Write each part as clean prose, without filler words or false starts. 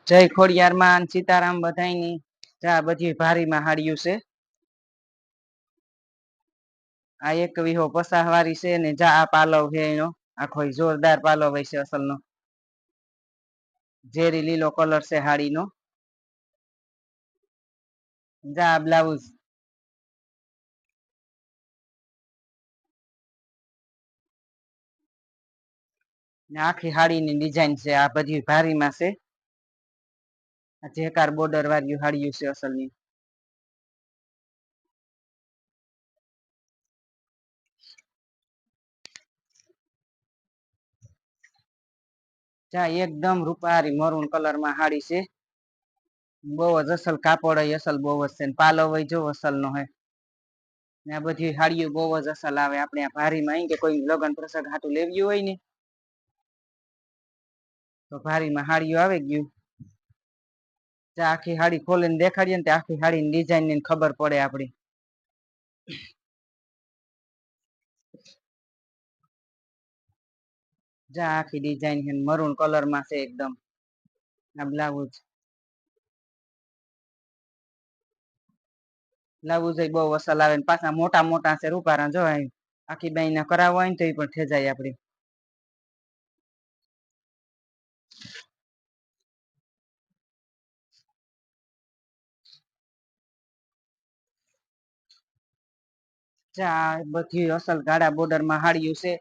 જય ખોડિયાર માં સીતારામ બધાની જા બધી ભારી માં હાડ્યું છે. આ એક વીહો પસાહવારી છે ને જા આ પાલવ છે એનો આખો જોરદાર પાલવ હોય છે અસલ નો ઝેરી લીલો કલર છે હાડી નો. જા બ્લાઉઝ આખી હાડી ની ડિઝાઇન છે આ બધી ભારી માં છે. જેકાર બોર્ડર વાળું હાડ્યું છે અસલ ની. જા એકદમ રૂપારી મરૂન કલર માં હાડી છે. બહુ જ અસલ કાપડ હોય અસલ બહુ જ છે પાલવ હોય જો અસલ નો હે. આ બધી હાડીઓ બહુ જ અસલ આવે આપણે આ ભારી માં કે કોઈ લગ્ન પ્રસંગ હાટું લેવ્યું હોય ને તો ભારી માં હાડીઓ આવે ગયું. આખી હાડી ખોલી ને દેખાડીએ ને આખી હાડી ની ડિઝાઇન ની ખબર પડે આપડી. જા આખી ડિઝાઇન છે મરૂન કલર માં છે એકદમ. આ બ્લાઉઝ બ્લાઉઝ બહુ અસલ આવે ને પાછા મોટા મોટા છે રૂપારા જો આખી બાઈ ના કરાવવા હોય ને તો એ પણ થઈ આપડી. જા બધી અસલ ગાડા બોર્ડર માં હાડ્યું છે.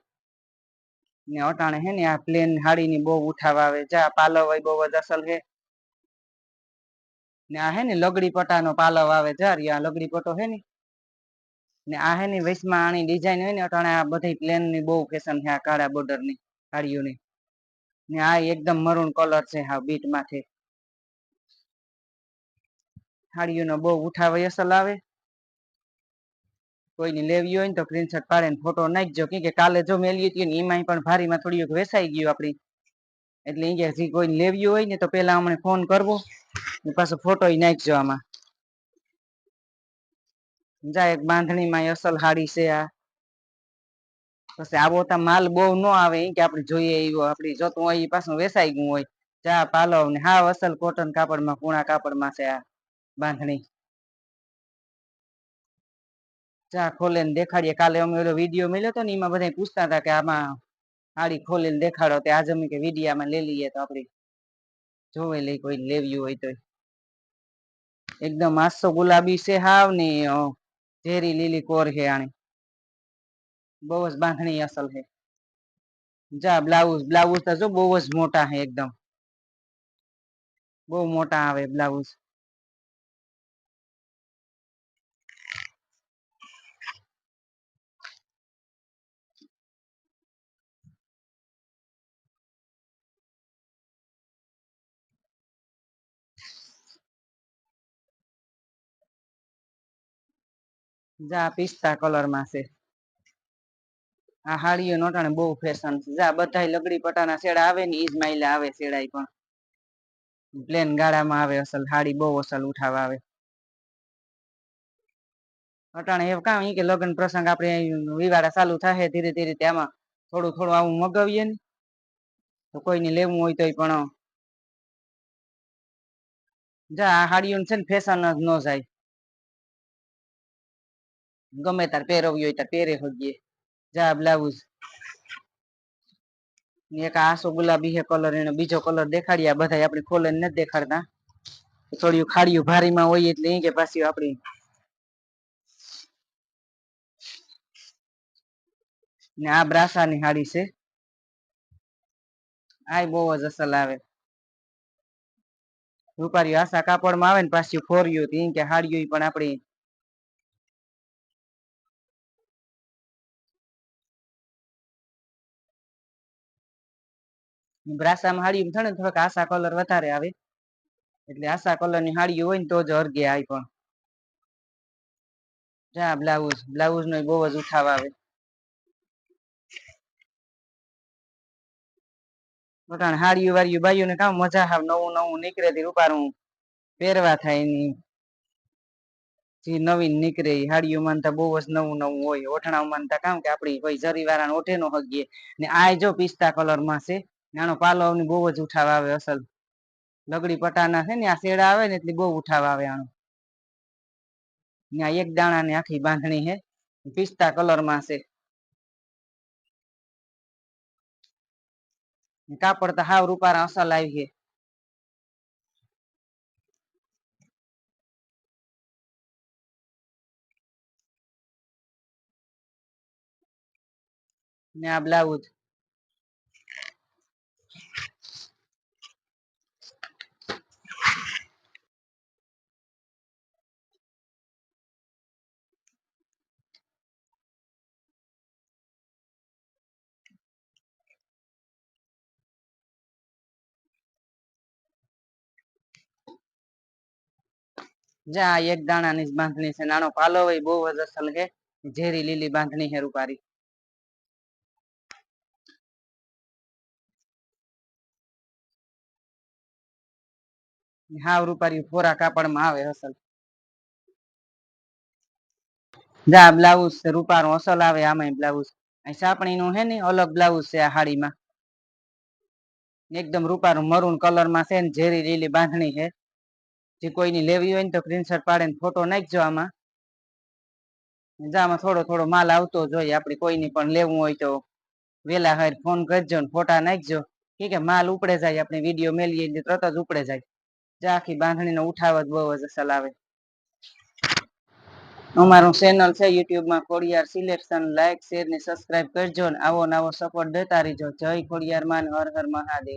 ને અટાણે હે ને આ પ્લેન હાડી ની બહુ ઉઠાવ આવે જા પાલવ હોય બહુ જ અસલ છે. ને આ હે ને લગડી પટા નો પાલવ આવે જરિયા લગડી પટો હે ને. ને આ હે ની વૈશમાં આની ડિઝાઇન હોય ને આ બધી પ્લેન ની બહુ ફેશન છે આ કાળા બોર્ડર ની હાડીઓની. ને આ એકદમ મરૂન કલર છે હા બીટ માંથી. હાડીઓ નો બહુ ઉઠાવ અસલ આવે. કોઈને લેવી હોય ને તો સ્ક્રીનશોટ પાડીને ફોટો નાખજો કે કાલે જો મેલ્યું હતું ને એમાંય પણ ભારીમાં થોડીક વેસાઈ ગયું આપડી એટલે એ કોઈ લેવી હોય ને તો પેલા અમને ફોન કરવો પાછો ફોટો નાખજો આમાં. જાય એક બાંધણી માં અસલ હાડી છે આ. પછી આવો તો માલ બહુ ન આવે એ કે આપડે જોઈએ એ આપડી જોતું હોય એ પાછું વેસાઈ ગયું હોય. ચા પાલવ ને હા અસલ કોટન કાપડમાં પૂણા કાપડમાં છે આ બાંધણી. ચા ખોલે ને દેખાડીએ કાલે અમે વિડીયો મેલ્યો હતો ને એમાં બધા પૂછતા હતા કે આમાં હાડી ખોલીને દેખાડો આજ અમે કે વિડિયામાં લે લઈએ તો આપડી જોવે લઈ કોઈ લેવી હોય તો એકદમ આસો ગુલાબી છે હાવ ને ઝેરી લીલી કોર છે આની બહુ જ બાંધણી અસલ છે. જા બ્લાઉઝ તો જો બહુ જ મોટા હે એકદમ બહુ મોટા આવે બ્લાઉઝ. જા પિસ્તા કલર માં છે. આ હાડીઓ નોટાણે બહુ ફેશન છે બધા લગડી પટાના શેડા આવે ને ઈજ માઇલા આવે શેડા પણ પ્લેન ગાળામાં આવે અસલ હાડી બહુ અસલ ઉઠાવ આવે. અટાણે એવું કામ કે લગ્ન પ્રસંગ આપડે વિવાળા ચાલુ થાય ધીરે ધીરે તેમાં થોડું થોડું આવું મગાવીએ ને તો કોઈને લેવું હોય તો પણ જા હાડીઓ છે ને ફેશન જ ન જાય. ગમે તાર પહેરવી હોય ત પહેરે હગીએ જા બ્લાઉઝ એક આસો ગુલાબી કલર એનો બીજો કલર દેખાડ્યા બધા આપડે ખોલને નથી દેખાડતા. થોડી ખાડીઓ ભારી માં હોય એટલે એ કે પાછી આપડી ને આ બ્રાસા ની હાડી છે. આય બહુ જ અસલ આવે. રૂપારી આશા કાપડમાં આવે ને પાછી ફોર્યું કે હાડીઓ પણ આપડી બ્રાસમાં હાડી થ ને થોડક આશા કલર વધારે આવે. એટલે આશા કલર ની હાડીઓ હોય ને તો જ અર્ગે આય પણ જા બ્લાઉઝ નો બહુ જ ઉઠાવ આવે. હાડીયું વાળય ભાઈઓ ને કામ મજા આવે નવું નવું નીકળે રૂપારું પહેરવા થાય ની જે નવીન નીકળે હાડીઓ માનતા બહુ જ નવું નવું હોય ઓઠણા માનતા કામ કે આપડી કોઈ જરી વાળા ઓઠે ન હગીએ ને આ જો પિસ્તા કલર માં છે નાનો પાલો ની બહુ જ ઉઠાવ આવે અસલ લગડી પટાના છે ને આ શેડા આવે ને એટલે બહુ ઉઠાવ આવે આનું. ત્યાં એક દાણા ની આખી બાંધણી છે, પિસ્તા કલર માં છે. કાપડ તો હાવ રૂપારા અસલ આવી છે. ને આ બ્લાઉઝ જા એક દાણા ની જ બાંધણી છે. નાનો પાલો હોય બહુ જ અસલ છે. ઝેરી લીલી બાંધણી છે રૂપારી. હાવ રૂપારી ફોરા કાપડ માં આવે અસલ. જા બ્લાઉઝ રૂપારું અસલ આવે આમાં બ્લાઉઝ. સાપણી નું હે ને અલગ બ્લાઉઝ છે આ હાડીમાં. એકદમ રૂપારું મરૂન કલર માં છે ને ઝેરી લીલી બાંધણી છે. જે કોઈની લેવી હોય ને તો સ્ક્રીનશોટ પાડીને ફોટો નાખજો આમાં. જામાં થોડો થોડો માલ આવતો જ હોય. આપડે કોઈની પણ લેવું હોય તો વેલા હર ફોન કરજો ને ફોટા નાખજો. કે માલ ઉપડે જાય આપણે વિડીયો મેલીએ તરત જ ઉપડે જાય. આખી બાંધણી નો ઉઠાવ જ બહુ જ અસલ આવે. અમારું ચેનલ છે યુટ્યુબમાં ખોડિયાર સિલેક્શન. લાઈક શેર ને સબસ્ક્રાઈબ કરજો ને આવો નવો સપોર્ટ દેતા રહીજો. જય ખોડિયાર માં, હર હર મહાદેવ.